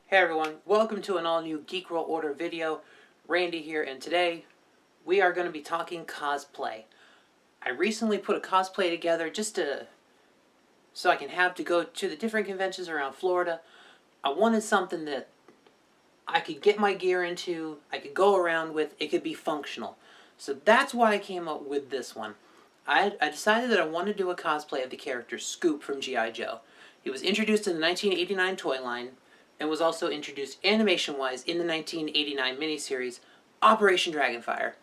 Hey everyone, welcome to an all-new Geek World Order video. Randy here, and today we are going to be talking cosplay. I recently put a cosplay together so I can have to go to the different conventions around Florida. I wanted something that I could get my gear into, I could go around with, it could be functional. So that's why I came up with this one. I decided that I wanted to do a cosplay of the character Scoop from G.I. Joe. He was introduced in the 1989 toy line, and was also introduced animation-wise in the 1989 miniseries Operation Dragonfire.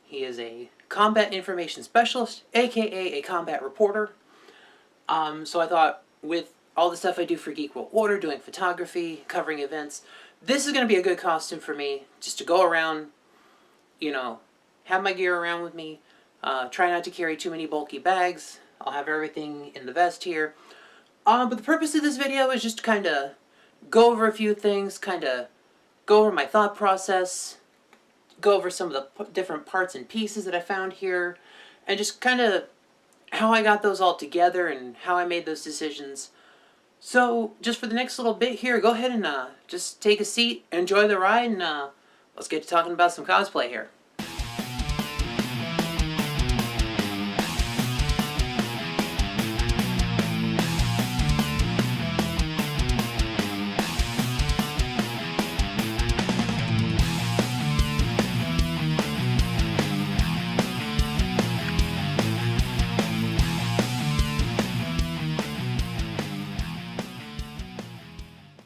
He is a combat information specialist, aka a combat reporter. So I thought, with all the stuff I do for Geek World Order, doing photography, covering events, this is going to be a good costume for me, just to go around, have my gear around with me, try not to carry too many bulky bags. I'll have everything in the vest here. But the purpose of this video is just to kind of go over a few things, kind of go over my thought process, go over some of the different parts and pieces that I found here, and just kind of how I got those all together and how I made those decisions. So, just for the next little bit here, go ahead and just take a seat, enjoy the ride, and let's get to talking about some cosplay here.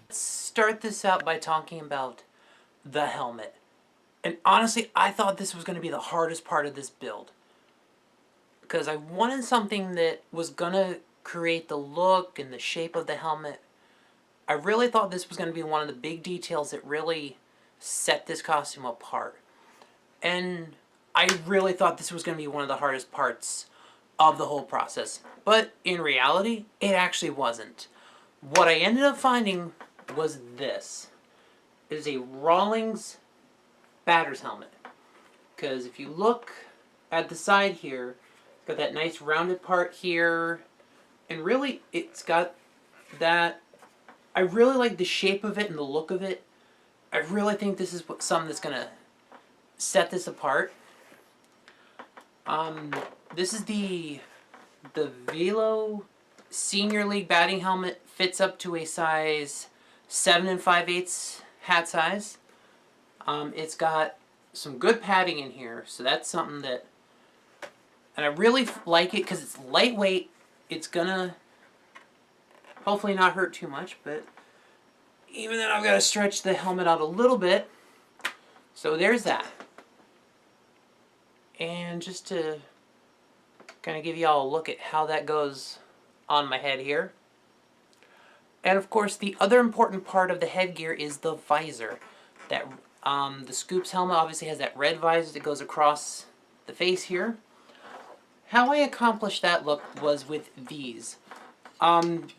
Start this out by talking about the helmet. And honestly, I thought this was going to be the hardest part of this build, because I wanted something that was going to create the look and the shape of the helmet. I really thought this was going to be one of the big details that really set this costume apart. And I really thought this was going to be one of the hardest parts of the whole process. But in reality, it actually wasn't. What I ended up finding was this. It is a Rawlings batter's helmet. Because if you look at the side here, it's got that nice rounded part here. And really, it's got that... I really like the shape of it and the look of it. I really think this is something that's going to set this apart. This is the Velo Senior League batting helmet. Fits up to a size 7 5/8 hat size. It's got some good padding in here, so that's something that... And I really like it because it's lightweight. It's gonna hopefully not hurt too much, but even then I've got to stretch the helmet out a little bit. So there's that. And just to kind of give you all a look at how that goes on my head here. And of course, the other important part of the headgear is the visor. That the Scoop's helmet obviously has that red visor that goes across the face here. How I accomplished that look was with these.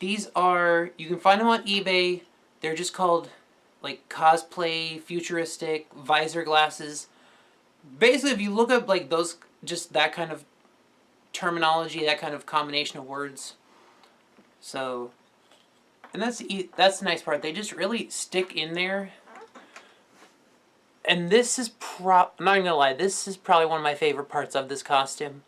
These are, you can find them on eBay. They're just called like Cosplay futuristic visor glasses. Basically, if you look up like those, just that kind of terminology, that kind of combination of words. So, and that's the nice part. They just really stick in there. And this is I'm not even gonna lie, this is probably one of my favorite parts of this costume,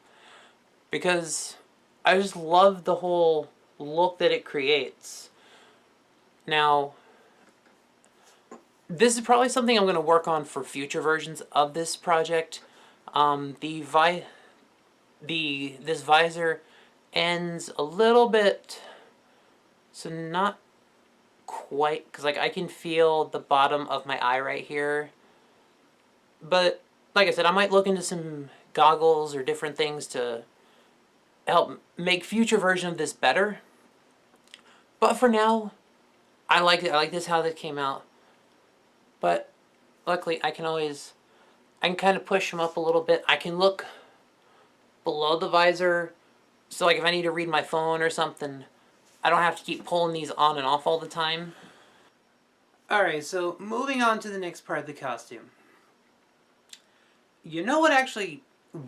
because I just love the whole look that it creates. Now, this is probably something I'm going to work on for future versions of this project. This visor ends a little bit, so not quite, because like I can feel the bottom of my eye right here. But like I said, I might look into some goggles or different things to help make future version of this better. But for now, I like it. I like this how that came out. But luckily, I can kind of push them up a little bit. I can look below the visor, so like if I need to read my phone or something, I don't have to keep pulling these on and off all the time. Alright, so moving on to the next part of the costume. You know what actually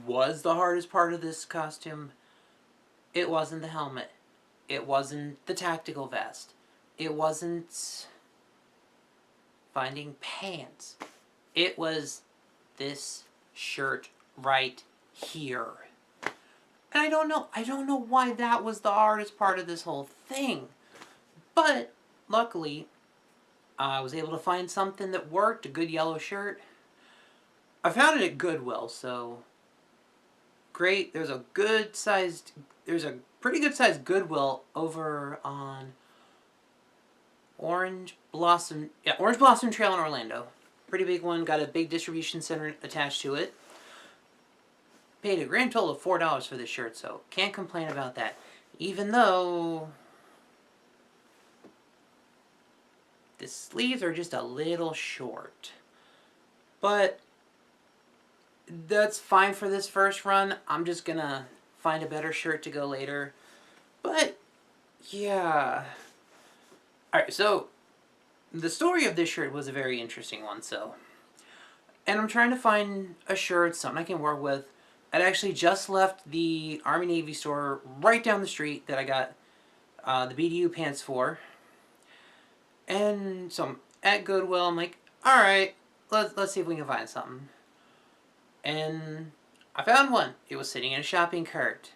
was the hardest part of this costume? It wasn't the helmet. It wasn't the tactical vest. It wasn't finding pants. It was this shirt right here. And I don't know why that was the hardest part of this whole thing. But luckily, I was able to find something that worked, a good yellow shirt. I found it at Goodwill, so great. There's a pretty good sized Goodwill over on Orange Blossom Trail in Orlando. Pretty big one, got a big distribution center attached to it. Paid a grand total of $4 for this shirt, so can't complain about that. Even though the sleeves are just a little short. But that's fine for this first run. I'm just gonna find a better shirt to go later. But yeah. Alright, so the story of this shirt was a very interesting one, so. And I'm trying to find a shirt, something I can work with. I'd actually just left the Army Navy store right down the street that I got the BDU pants for. And so I'm at Goodwill, I'm like, alright, let's see if we can find something. And I found one. It was sitting in a shopping cart.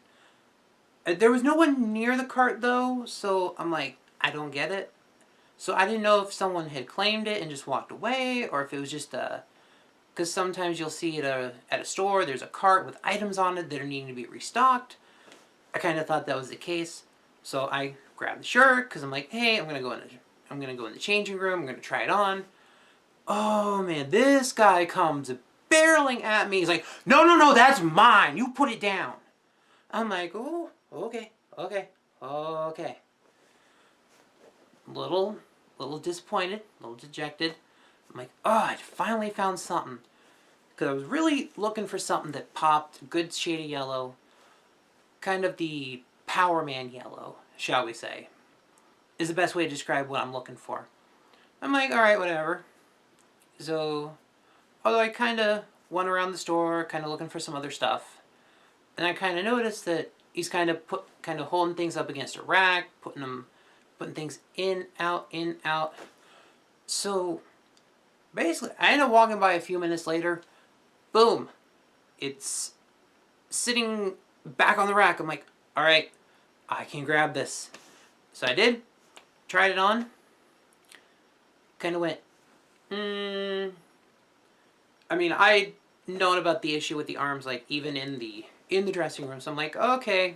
There was no one near the cart though, so I'm like, I don't get it. So I didn't know if someone had claimed it and just walked away, or if it was just a... Because sometimes you'll see at a store, there's a cart with items on it that are needing to be restocked. I kind of thought that was the case. So I grabbed the shirt, because I'm like, hey, I'm gonna go in the changing room, I'm gonna try it on. Oh man, this guy comes barreling at me. He's like, no, that's mine. You put it down. I'm like, oh, okay. Little disappointed, a little dejected. I'm like, oh, I finally found something. Because I was really looking for something that popped, good shade of yellow. Kind of the Power Man yellow, shall we say. Is the best way to describe what I'm looking for. I'm like, alright, whatever. So, although I kind of went around the store, kind of looking for some other stuff. And I kind of noticed that he's kind of holding things up against a rack, putting things in, out. So, basically, I ended up walking by a few minutes later. Boom. It's sitting back on the rack. I'm like, alright, I can grab this. So I did. Tried it on. Kind of went, I mean, I'd known about the issue with the arms, like, even in the dressing room. So I'm like, okay.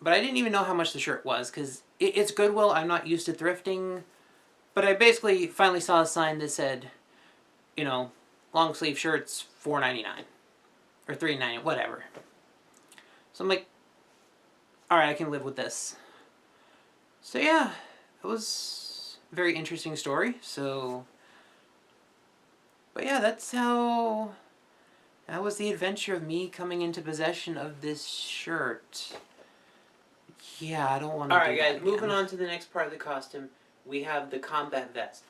But I didn't even know how much the shirt was, because it's Goodwill. I'm not used to thrifting. But I basically finally saw a sign that said, you know, long sleeve shirts, $4.99. Or $3.99, whatever. So I'm like, alright, I can live with this. So yeah, it was a very interesting story. So, but yeah, that was the adventure of me coming into possession of this shirt. Yeah, I don't want to. Alright guys, moving on to the next part of the costume. We have the combat vest.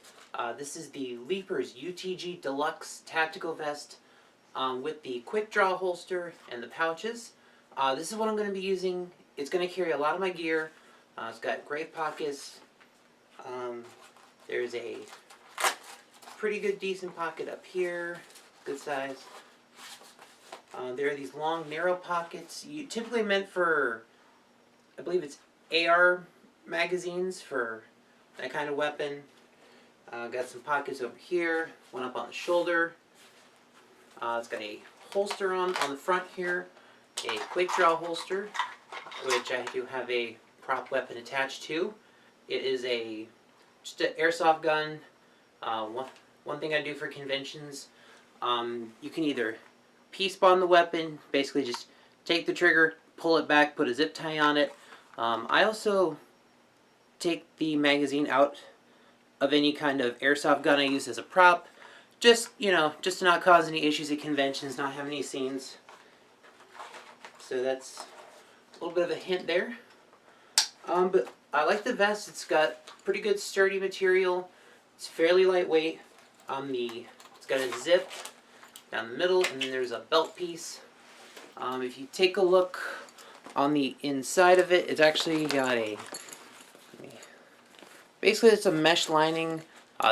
This is the Leapers UTG Deluxe Tactical Vest with the quick draw holster and the pouches. This is what I'm going to be using. It's going to carry a lot of my gear. It's got great pockets. There's a pretty good decent pocket up here. Good size. There are these long narrow pockets. Typically meant for, I believe it's AR magazines for that kind of weapon. Got some pockets over here, one up on the shoulder. It's got a holster on the front here, a quick draw holster, which I do have a prop weapon attached to. It is just an airsoft gun. One thing I do for conventions, you can either P-spawn the weapon, basically just take the trigger, pull it back, put a zip tie on it. I also take the magazine out of any kind of airsoft gun I use as a prop. Just to not cause any issues at conventions, not have any scenes. So that's a little bit of a hint there. But I like the vest. It's got pretty good sturdy material. It's fairly lightweight. It's got a zip down the middle, and then there's a belt piece. If you take a look on the inside of it, it's actually got basically it's a mesh lining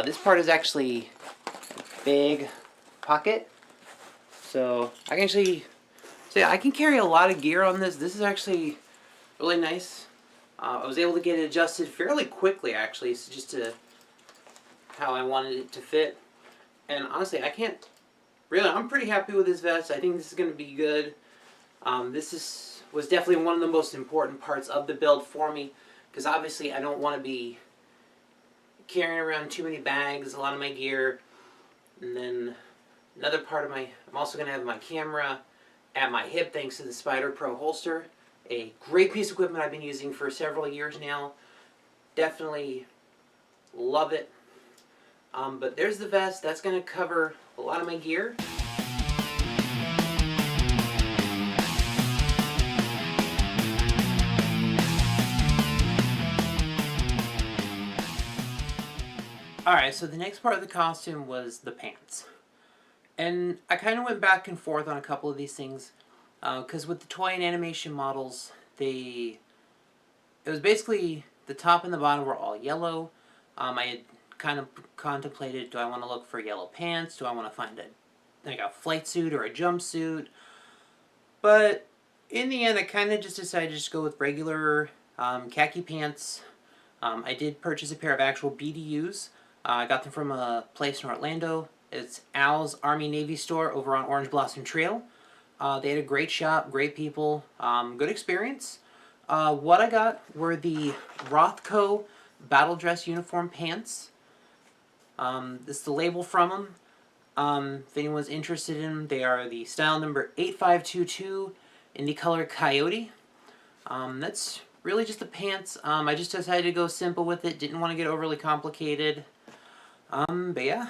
This part is actually a big pocket, so I can actually say I can carry a lot of gear on this. This is actually really nice. I was able to get it adjusted fairly quickly, actually, so just to how I wanted it to fit. And honestly, I'm pretty happy with this vest. I think this is going to be good. Was definitely one of the most important parts of the build for me, because obviously I don't want to be carrying around too many bags, a lot of my gear. And then another part of I'm also going to have my camera at my hip thanks to the Spider Pro holster. A great piece of equipment I've been using for several years now. Definitely love it. But there's the vest. That's going to cover a lot of my gear. Alright, so the next part of the costume was the pants. And I kind of went back and forth on a couple of these things. Because with the toy and animation models, it was basically the top and the bottom were all yellow. I had kind of contemplated, do I want to look for yellow pants? Do I want to find a flight suit or a jumpsuit? But in the end, I kind of just decided to just go with regular khaki pants. I did purchase a pair of actual BDUs. I got them from a place in Orlando. It's Al's Army Navy store over on Orange Blossom Trail. They had a great shop, great people, good experience. What I got were the Rothco Battle Dress Uniform Pants. This is the label from them. If anyone's interested in them, they are the style number 8522 in the color Coyote. That's really just the pants. I just decided to go simple with it. Didn't want to get overly complicated. But yeah.